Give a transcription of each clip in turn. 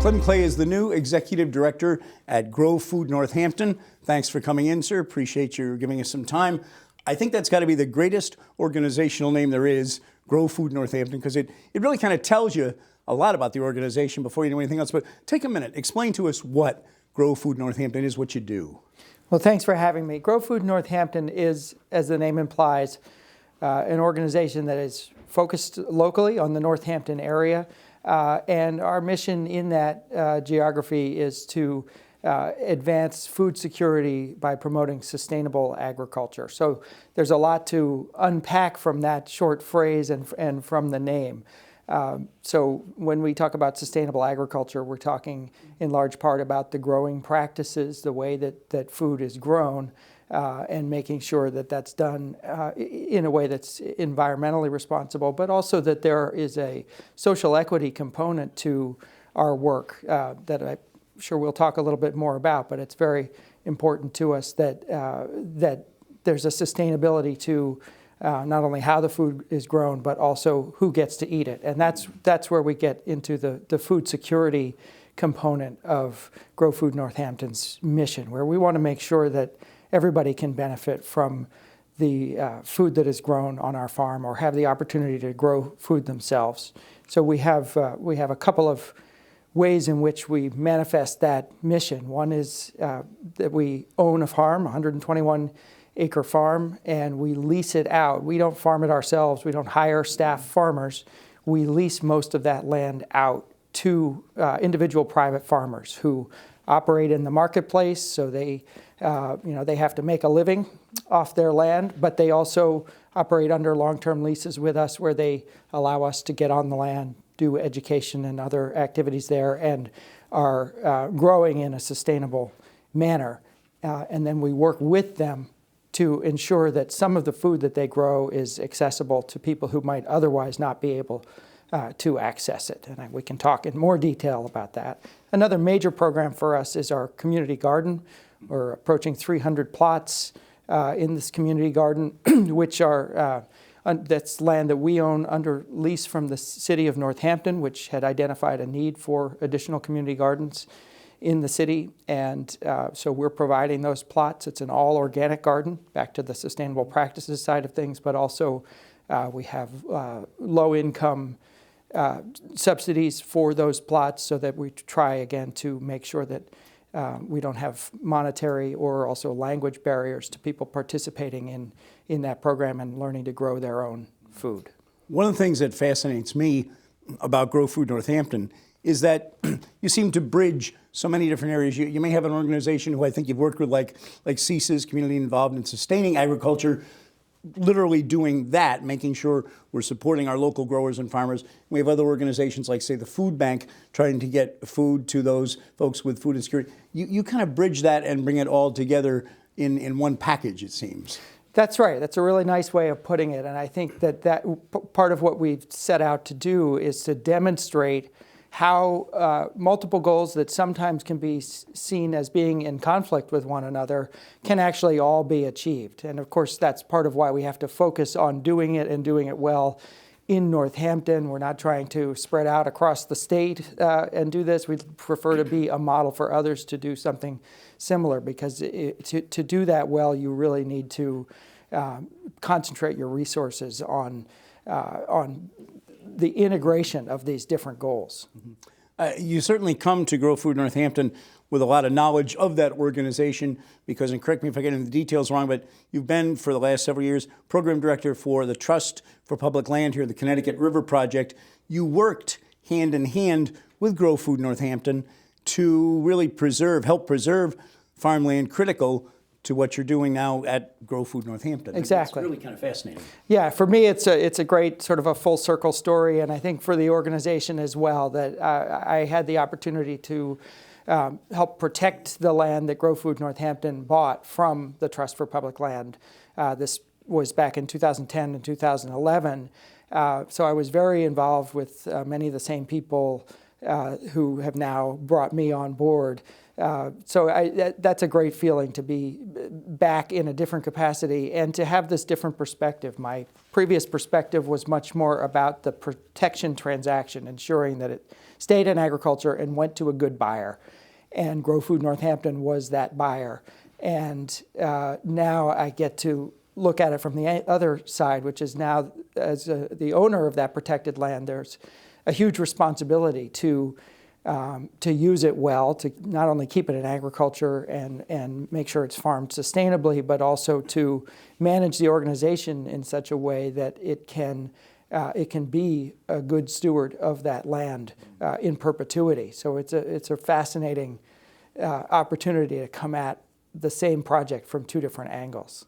Clem Clay is the new Executive Director at Grow Food Northampton. Thanks for coming in, sir. Appreciate you giving us some time. I think that's got to be the greatest organizational name there is, Grow Food Northampton, because it really kind of tells you a lot about the organization before you do anything else. But take a minute, explain to us what Grow Food Northampton is, what you do. Well, thanks for having me. Grow Food Northampton is, as the name implies, an organization that is focused locally on the Northampton area. And our mission in that geography is to advance food security by promoting sustainable agriculture. So there's a lot to unpack from that short phrase and from the name. So when we talk about sustainable agriculture, we're talking in large part about the growing practices, the way that food is grown, and making sure that that's done in a way that's environmentally responsible, but also that there is a social equity component to our work that I'm sure we'll talk a little bit more about, but it's very important to us that, that there's a sustainability to not only how the food is grown, but also who gets to eat it. And that's where we get into the food security component of Grow Food Northampton's mission, where we want to make sure that everybody can benefit from the food that is grown on our farm or have the opportunity to grow food themselves. So we have a couple of ways in which we manifest that mission. One is that we own a farm, 121-acre farm, and we lease it out. We don't farm it ourselves. We don't hire staff farmers. We lease most of that land out to individual private farmers who operate in the marketplace, so they have to make a living off their land, but they also operate under long-term leases with us where they allow us to get on the land, do education and other activities there, and are growing in a sustainable manner. And then we work with them to ensure that some of the food that they grow is accessible to people who might otherwise not be able to access it. And we can talk in more detail about that. Another major program for us is our community garden. We're approaching 300 plots in this community garden, which are that's land that we own under lease from the city of Northampton, which had identified a need for additional community gardens in the city. And so we're providing those plots. It's an all-organic garden, back to the sustainable practices side of things, but also we have low-income subsidies for those plots so that we try again to make sure that we don't have monetary or also language barriers to people participating in that program and learning to grow their own food. One of the things that fascinates me about Grow Food Northampton is that you seem to bridge so many different areas. You may have an organization who I think you've worked with, like CSIS, Community Involved in Sustaining Agriculture, literally doing that, making sure we're supporting our local growers and farmers. We have other organizations like, say, the Food Bank, trying to get food to those folks with food insecurity. You kind of bridge that and bring it all together in one package, it seems. That's right. That's a really nice way of putting it. And I think that part of what we've set out to do is to demonstrate how multiple goals that sometimes can be seen as being in conflict with one another can actually all be achieved. And of course, that's part of why we have to focus on doing it and doing it well in Northampton. We're not trying to spread out across the state and do this. We prefer to be a model for others to do something similar, because to do that well, you really need to concentrate your resources on the integration of these different goals. You certainly come to Grow Food Northampton with a lot of knowledge of that organization because, and correct me if I get into the details wrong, but you've been for the last several years program director for the Trust for Public Land here, the Connecticut River Project. You worked hand in hand with Grow Food Northampton to really help preserve farmland critical to what you're doing now at Grow Food Northampton. Exactly. It's really kind of fascinating. Yeah, for me, it's a great sort of a full circle story, and I think for the organization as well, that I had the opportunity to help protect the land that Grow Food Northampton bought from the Trust for Public Land. This was back in 2010 and 2011. So I was very involved with many of the same people who have now brought me on board That's a great feeling to be back in a different capacity and to have this different perspective. My previous perspective was much more about the protection transaction, ensuring that it stayed in agriculture and went to a good buyer. And Grow Food Northampton was that buyer. And now I get to look at it from the other side, which is now, as the owner of that protected land, there's a huge responsibility to use it well, to not only keep it in agriculture and make sure it's farmed sustainably, but also to manage the organization in such a way that it can be a good steward of that land in perpetuity. So it's a fascinating opportunity to come at the same project from two different angles.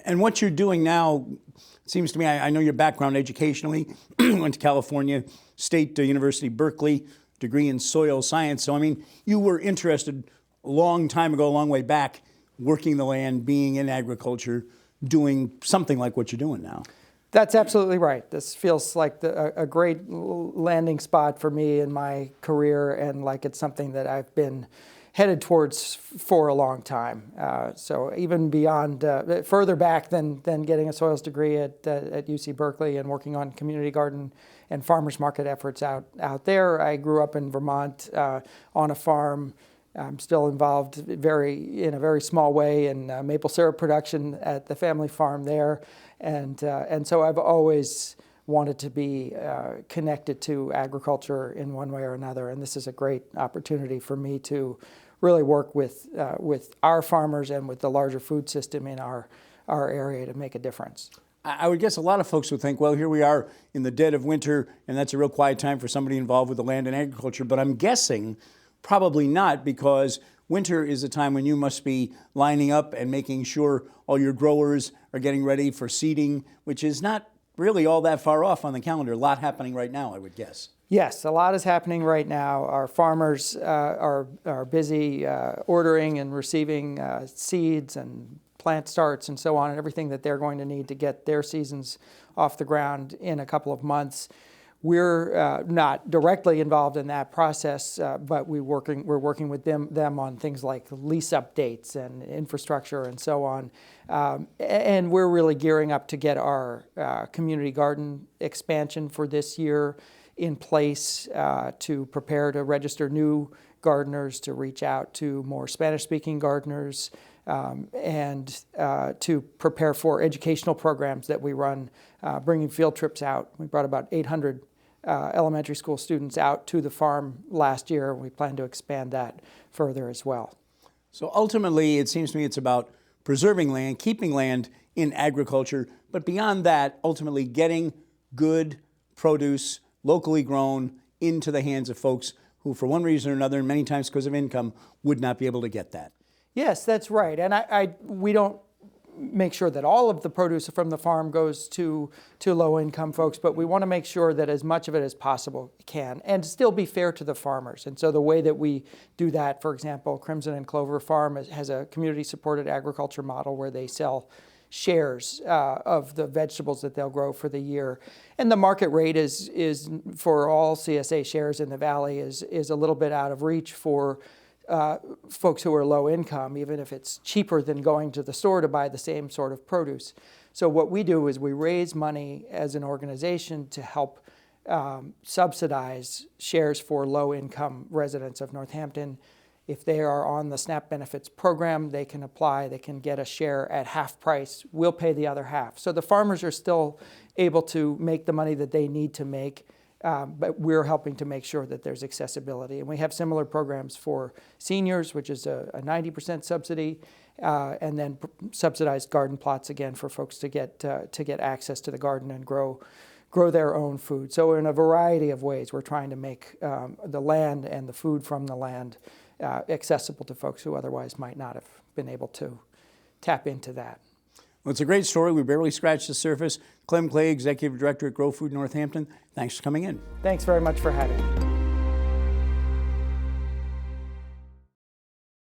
And what you're doing now, it seems to me, I know your background educationally, went to California State University, Berkeley, degree in soil science. So, I mean, you were interested a long time ago, a long way back, working the land, being in agriculture, doing something like what you're doing now. That's absolutely right. This feels like a great landing spot for me in my career, and like it's something that I've been headed towards for a long time. So even beyond, further back than getting a soils degree at UC Berkeley and working on community garden and farmers market efforts out there. I grew up in Vermont on a farm. I'm still involved in a very small way in maple syrup production at the family farm there. And so I've always wanted to be connected to agriculture in one way or another. And this is a great opportunity for me to really work with our farmers and with the larger food system in our area to make a difference. I would guess a lot of folks would think, well, here we are in the dead of winter, and that's a real quiet time for somebody involved with the land and agriculture. But I'm guessing probably not, because winter is a time when you must be lining up and making sure all your growers are getting ready for seeding, which is not really all that far off on the calendar. A lot happening right now, I would guess. Yes, a lot is happening right now. Our farmers are busy ordering and receiving seeds and plant starts and so on, and everything that they're going to need to get their seasons off the ground in a couple of months. We're not directly involved in that process, but we're working with them on things like lease updates and infrastructure and so on. And we're really gearing up to get our community garden expansion for this year in place, to prepare to register new gardeners, to reach out to more Spanish-speaking gardeners, and to prepare for educational programs that we run, bringing field trips out. We brought about 800 elementary school students out to the farm last year. We plan to expand that further as well. So ultimately, it seems to me it's about preserving land, keeping land in agriculture, but beyond that, ultimately getting good produce, locally grown, into the hands of folks who, for one reason or another, and many times because of income, would not be able to get that. Yes, that's right. And we don't make sure that all of the produce from the farm goes to low-income folks, but we want to make sure that as much of it as possible can, and still be fair to the farmers. And so the way that we do that, for example, Crimson and Clover Farm has a community-supported agriculture model where they sell shares of the vegetables that they'll grow for the year. And the market rate is for all CSA shares in the valley is a little bit out of reach for folks who are low income, even if it's cheaper than going to the store to buy the same sort of produce. So what we do is we raise money as an organization to help subsidize shares for low income residents of Northampton. If they are on the SNAP benefits program, they can apply, they can get a share at half price. We'll pay the other half. So the farmers are still able to make the money that they need to make, but we're helping to make sure that there's accessibility. And we have similar programs for seniors, which is a 90% subsidy, and then subsidized garden plots again for folks to get access to the garden and grow their own food. So in a variety of ways, we're trying to make the land and the food from the land accessible to folks who otherwise might not have been able to tap into that. Well, it's a great story. We barely scratched the surface. Clem Clay, Executive Director at Grow Food Northampton, thanks for coming in. Thanks very much for having me.